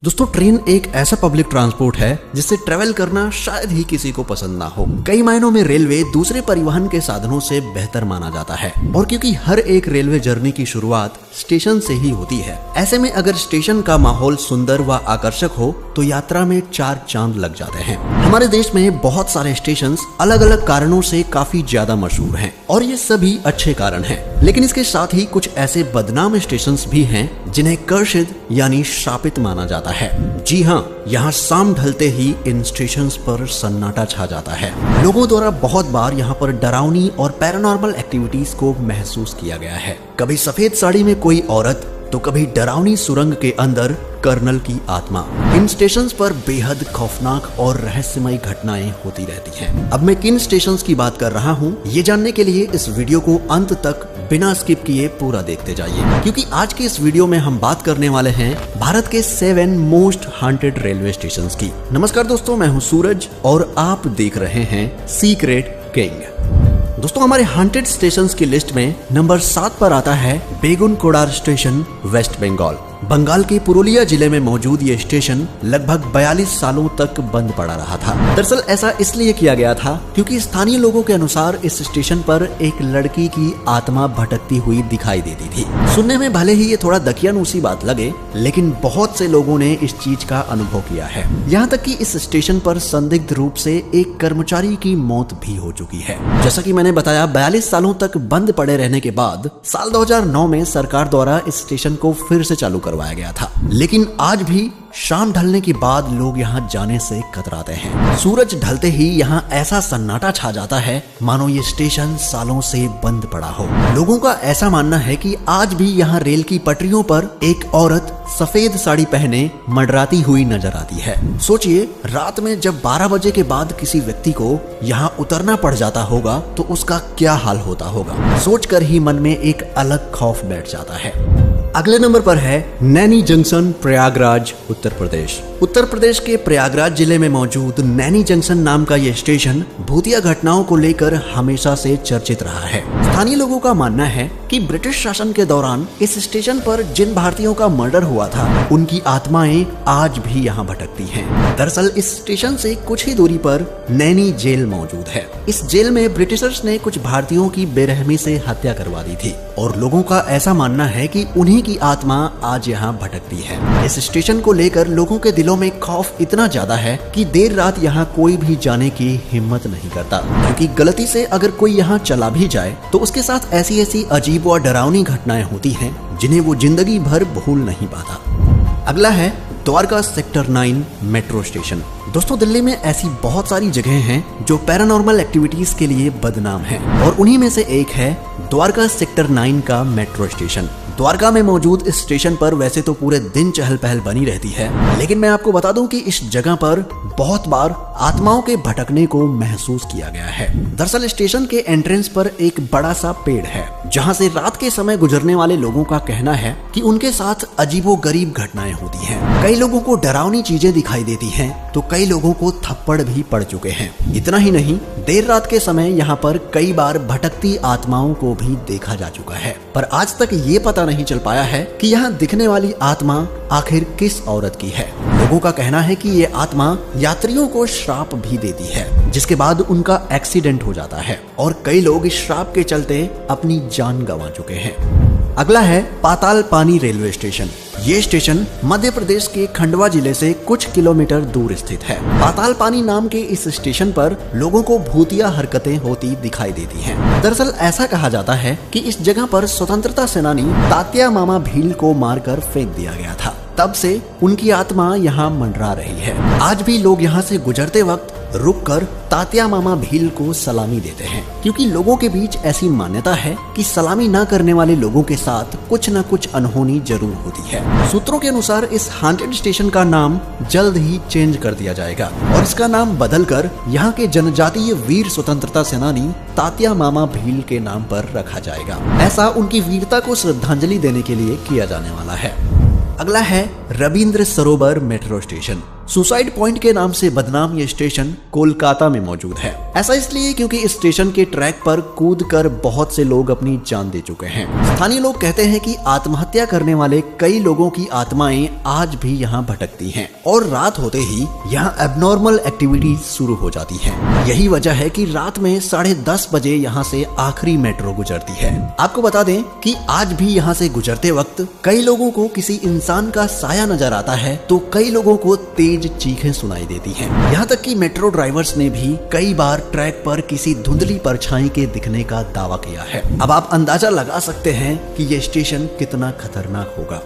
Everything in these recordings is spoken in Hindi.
दोस्तों ट्रेन एक ऐसा पब्लिक ट्रांसपोर्ट है जिससे ट्रेवल करना शायद ही किसी को पसंद ना हो। कई मायनों में रेलवे दूसरे परिवहन के साधनों से बेहतर माना जाता है और क्योंकि हर एक रेलवे जर्नी की शुरुआत स्टेशन से ही होती है, ऐसे में अगर स्टेशन का माहौल सुंदर व आकर्षक हो तो यात्रा में 4 चांद लग जाते हैं। हमारे देश में बहुत सारे स्टेशन अलग अलग कारणों से काफी ज्यादा मशहूर हैं और ये सभी अच्छे कारण हैं, लेकिन इसके साथ ही कुछ ऐसे बदनाम स्टेशन भी हैं जिन्हें कर्षित यानी शापित माना जाता है। जी हाँ, यहाँ शाम ढलते ही इन स्टेशन पर सन्नाटा छा जाता है। लोगों द्वारा बहुत बार यहाँ पर डरावनी और पैरानॉर्मल एक्टिविटीज को महसूस किया गया है। कभी सफेद साड़ी में कोई औरत तो कभी डरावनी सुरंग के अंदर कर्नल की आत्मा। इन स्टेशंस पर बेहद खौफनाक और रहस्यमय घटनाएं होती रहती हैं। अब मैं किन स्टेशंस की बात कर रहा हूँ, ये जानने के लिए इस वीडियो को अंत तक बिना स्किप किए पूरा देखते जाइए, क्योंकि आज के इस वीडियो में हम बात करने वाले हैं भारत के 7 मोस्ट हॉन्टेड रेलवे स्टेशंस की। नमस्कार दोस्तों, मैं हूँ सूरज और आप देख रहे हैं सीक्रेट किंग। दोस्तों हमारे हॉन्टेड स्टेशंस की लिस्ट में नंबर 7 पर आता है बेगुनकोडार स्टेशन, वेस्ट बंगाल। बंगाल के पुरुलिया जिले में मौजूद ये स्टेशन लगभग 42 सालों तक बंद पड़ा रहा था। दरअसल ऐसा इसलिए किया गया था क्योंकि स्थानीय लोगों के अनुसार इस स्टेशन पर एक लड़की की आत्मा भटकती हुई दिखाई देती थी। सुनने में भले ही ये थोड़ा दकियानूसी बात लगे, लेकिन बहुत से लोगों ने इस चीज का अनुभव किया है। यहाँ तक कि इस स्टेशन पर संदिग्ध रूप से एक कर्मचारी की मौत भी हो चुकी है। जैसा कि मैंने बताया, 42 सालों तक बंद पड़े रहने के बाद साल 2009 में सरकार द्वारा इस स्टेशन को फिर से चालू करवाया गया था, लेकिन आज भी शाम ढलने के बाद लोग यहाँ जाने से कतराते हैं। सूरज ढलते ही यहाँ ऐसा सन्नाटा छा जाता है मानो ये स्टेशन सालों से बंद पड़ा हो। लोगों का ऐसा मानना है कि आज भी यहाँ रेल की पटरियों पर एक औरत सफेद साड़ी पहने मंडराती हुई नजर आती है। सोचिए, रात में जब 12 बजे के बाद किसी व्यक्ति को यहाँ उतरना पड़ जाता होगा तो उसका क्या हाल होता होगा। सोचकर ही मन में एक अलग खौफ बैठ जाता है। अगले नंबर पर है नैनी जंक्शन, प्रयागराज, उत्तर प्रदेश। उत्तर प्रदेश के प्रयागराज जिले में मौजूद नैनी जंक्शन नाम का यह स्टेशन भूतिया घटनाओं को लेकर हमेशा से चर्चित रहा है। स्थानीय लोगों का मानना है कि ब्रिटिश शासन के दौरान इस स्टेशन पर जिन भारतीयों का मर्डर हुआ था, उनकी आत्माएं आज भी यहाँ भटकती हैं। दरअसल इस स्टेशन से कुछ ही दूरी पर नैनी जेल मौजूद है। इस जेल में ब्रिटिशर्स ने कुछ भारतीयों की बेरहमी से हत्या करवा दी थी और लोगों का ऐसा मानना है कि उन्हीं की आत्मा आज यहाँ भटकती है। इस स्टेशन को लेकर लोगों के दिलों में खौफ इतना ज्यादा है कि देर रात यहाँ कोई भी जाने की हिम्मत नहीं करता, क्योंकि गलती से अगर कोई यहाँ चला भी जाए तो उसके साथ ऐसी ऐसी अजीब व डरावनी घटनाएं होती हैं जिन्हें वो जिंदगी भर भूल नहीं पाता। अगला है द्वारका सेक्टर 9 मेट्रो स्टेशन। दोस्तों दिल्ली में ऐसी बहुत सारी जगह हैं जो पैरानॉर्मल एक्टिविटीज के लिए बदनाम हैं और उन्हीं में से एक है द्वारका सेक्टर 9 का मेट्रो स्टेशन। द्वारका में मौजूद इस स्टेशन पर वैसे तो पूरे दिन चहल पहल बनी रहती है, लेकिन मैं आपको बता दूं कि इस जगह पर बहुत बार आत्माओं के भटकने को महसूस किया गया है। दरअसल स्टेशन के एंट्रेंस पर एक बड़ा सा पेड़ है जहां से रात के समय गुजरने वाले लोगों का कहना है कि उनके साथ अजीबोगरीब घटनाएं होती हैं। कई लोगों को डरावनी चीजें दिखाई देती हैं तो कई लोगों को थप्पड़ भी पड़ चुके हैं। इतना ही नहीं, देर रात के समय यहाँ पर कई बार भटकती आत्माओं को भी देखा जा चुका है, पर आज तक ये पता नहीं चल पाया है कि यहाँ दिखने वाली आत्मा आखिर किस औरत की है। लोगों का कहना है कि ये आत्मा यात्रियों को श्राप भी देती है, जिसके बाद उनका एक्सीडेंट हो जाता है और कई लोग इस श्राप के चलते अपनी जान गंवा चुके हैं। अगला है पाताल पानी रेलवे स्टेशन। ये स्टेशन मध्य प्रदेश के खंडवा जिले से कुछ किलोमीटर दूर स्थित है। पाताल पानी नाम के इस स्टेशन पर लोगों को भूतिया हरकतें होती दिखाई देती हैं। दरअसल ऐसा कहा जाता है कि इस जगह पर स्वतंत्रता सेनानी तात्या मामा भील को मारकर फेंक दिया गया था। तब से उनकी आत्मा यहाँ मंडरा रही है। आज भी लोग यहाँ से गुजरते वक्त रुककर तात्या मामा भील को सलामी देते हैं, क्योंकि लोगों के बीच ऐसी मान्यता है कि सलामी न करने वाले लोगों के साथ कुछ न कुछ अनहोनी जरूर होती है। सूत्रों के अनुसार इस हॉन्टेड स्टेशन का नाम जल्द ही चेंज कर दिया जाएगा और इसका नाम बदलकर यहाँ के जनजातीय वीर स्वतंत्रता सेनानी तात्या मामा भील के नाम पर रखा जाएगा। ऐसा उनकी वीरता को श्रद्धांजलि देने के लिए किया जाने वाला है। अगला है रविंद्र सरोवर मेट्रो स्टेशन। सुसाइड पॉइंट के नाम से बदनाम ये स्टेशन कोलकाता में मौजूद है। ऐसा इसलिए क्योंकि इस स्टेशन के ट्रैक पर कूदकर बहुत से लोग अपनी जान दे चुके हैं। स्थानीय लोग कहते हैं कि आत्महत्या करने वाले कई लोगों की आत्माएं आज भी यहाँ भटकती हैं और रात होते ही यहाँ एबनॉर्मल एक्टिविटीज शुरू हो जाती हैं। यही वजह है कि रात में 10:30 बजे यहाँ से आखिरी मेट्रो गुजरती है। आपको बता दें कि आज भी यहाँ से गुजरते वक्त कई लोगों को किसी इंसान का साया नजर आता है तो कई लोगों को तेज चीखें सुनाई देती हैं। यहाँ तक कि मेट्रो ड्राइवर्स ने भी कई बार ट्रैक पर किसी धुंधली परछाई के दिखने का दावा किया है। अब आप अंदाजा लगा सकते हैं कि ये स्टेशन कितना खतरनाक होगा।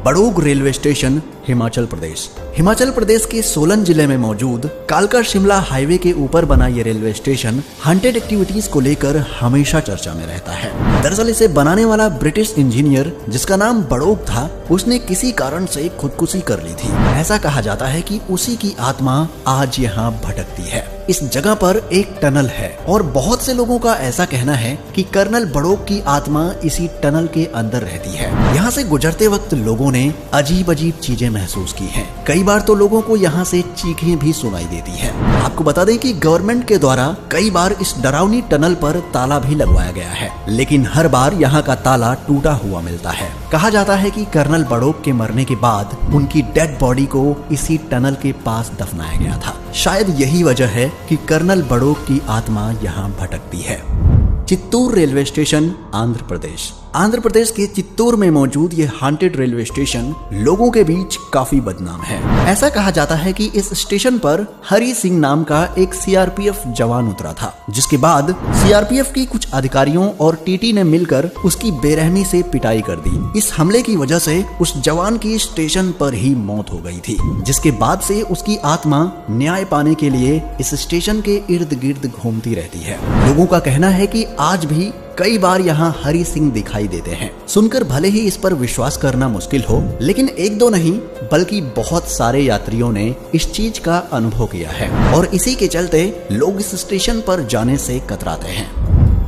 बड़ौग रेलवे स्टेशन, हिमाचल प्रदेश। हिमाचल प्रदेश के सोलन जिले में मौजूद कालका शिमला हाईवे के ऊपर बना ये रेलवे स्टेशन हॉन्टेड एक्टिविटीज को लेकर हमेशा चर्चा में रहता है। दरअसल इसे बनाने वाला ब्रिटिश इंजीनियर जिसका नाम बड़ौग था, उसने किसी कारण से खुदकुशी कर ली थी। ऐसा कहा जाता है कि उसी की आत्मा आज यहाँ भटकती है। इस जगह पर एक टनल है और बहुत से लोगों का ऐसा कहना है कि कर्नल बड़ौग की आत्मा इसी टनल के अंदर रहती है। यहाँ से गुजरते वक्त लोगों ने अजीब अजीब चीजें महसूस की हैं। कई बार तो लोगों को यहाँ से चीखें भी सुनाई देती हैं। आपको बता दें कि गवर्नमेंट के द्वारा कई बार इस डरावनी टनल पर ताला भी लगवाया गया है, लेकिन हर बार यहाँ का ताला टूटा हुआ मिलता है। कहा जाता है कि कर्नल बड़ौग के मरने के बाद उनकी डेड बॉडी को इसी टनल के पास दफनाया गया था। शायद यही वजह है कि कर्नल बड़ौग की आत्मा यहाँ भटकती है। Chittoor railway station, Andhra Pradesh. आंध्र प्रदेश के चित्तूर में मौजूद ये हॉन्टेड रेलवे स्टेशन लोगों के बीच काफी बदनाम है। ऐसा कहा जाता है कि इस स्टेशन पर हरी सिंह नाम का एक सीआरपीएफ जवान उतरा था, जिसके बाद सीआरपीएफ की कुछ अधिकारियों और टीटी ने मिलकर उसकी बेरहमी से पिटाई कर दी। इस हमले की वजह से उस जवान की स्टेशन पर ही मौत हो गई थी, जिसके बाद से उसकी आत्मा न्याय पाने के लिए इस स्टेशन के इर्द गिर्द घूमती रहती है। लोगों का कहना है कि आज भी कई बार यहाँ हरी सिंह दिखाई देते हैं। सुनकर भले ही इस पर विश्वास करना मुश्किल हो, लेकिन एक दो नहीं बल्कि बहुत सारे यात्रियों ने इस चीज का अनुभव किया है और इसी के चलते लोग इस स्टेशन पर जाने से कतराते हैं।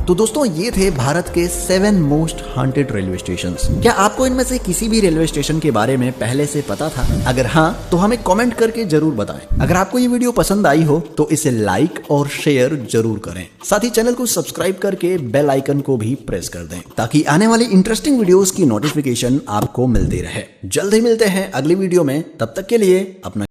तो दोस्तों, ये थे भारत के 7 मोस्ट हॉन्टेड रेलवे स्टेशंस। क्या आपको इनमें से किसी भी रेलवे स्टेशन के बारे में पहले से पता था? अगर हाँ, तो हमें कमेंट करके जरूर बताएं। अगर आपको ये वीडियो पसंद आई हो तो इसे लाइक और शेयर जरूर करें। साथ ही चैनल को सब्सक्राइब करके बेल आइकन को भी प्रेस कर दें ताकि आने वाली इंटरेस्टिंग वीडियोस की नोटिफिकेशन आपको मिलती रहे। जल्द ही मिलते हैं अगली वीडियो में, तब तक के लिए अपना